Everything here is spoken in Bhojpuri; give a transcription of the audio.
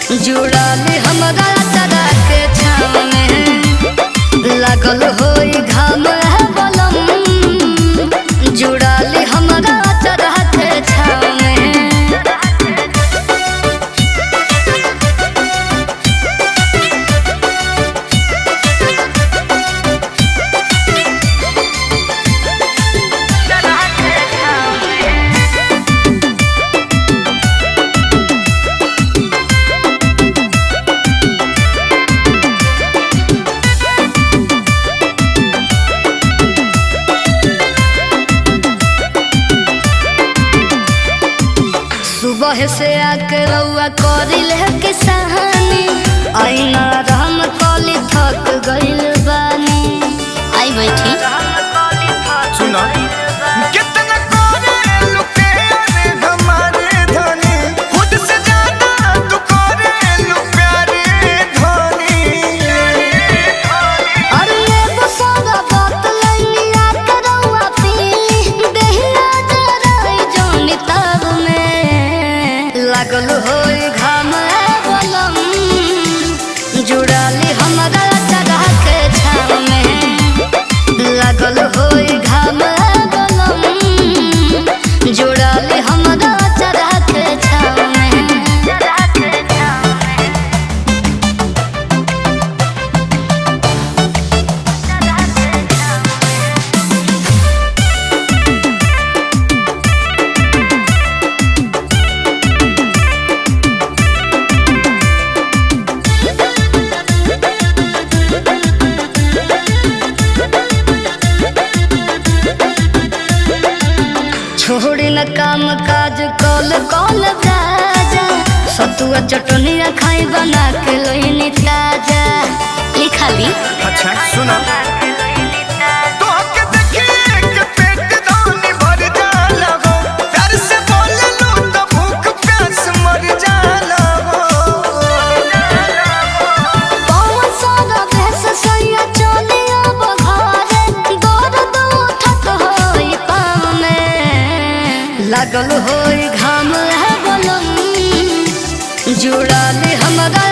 जुड़ाली हमरा चरा के छाव में लागल होई घाम है बलम। जुड़ाली हमरा चरा के छाव में। सुबह से आके रउआ करिल है किसानी, आईना राम कली थक गइल बानी। आई बैठी सुना कितना करे लुके रे हमारे धनी, खुद से ज्यादा तू करे लु प्यारे धनी। अरे एगो सारा बात लइनी आके रउआ पीली, देहिया जराई जौनी ताब में लागल होई घाम है बलम। जुड़ाली हमरा चरा के छाव में लागल होई घाम है बलम। जुड़ाली हमरा चरा के छाव में। छोड़ी न काम काज कल कल राजा, सतुआ चटनिया खाई बना के लोइनी ताजा। लिखा ली अच्छा सुना तो के देखिए के पेट दानी भर जाला हो, प्यार से बोले लो तो भूख प्यास मर जाला हो। पवन सारा भेस सैया चलिया बघारे, दर्द उठत होई पाँव में लागल होई घाम है बलम। जुड़ाली हमरा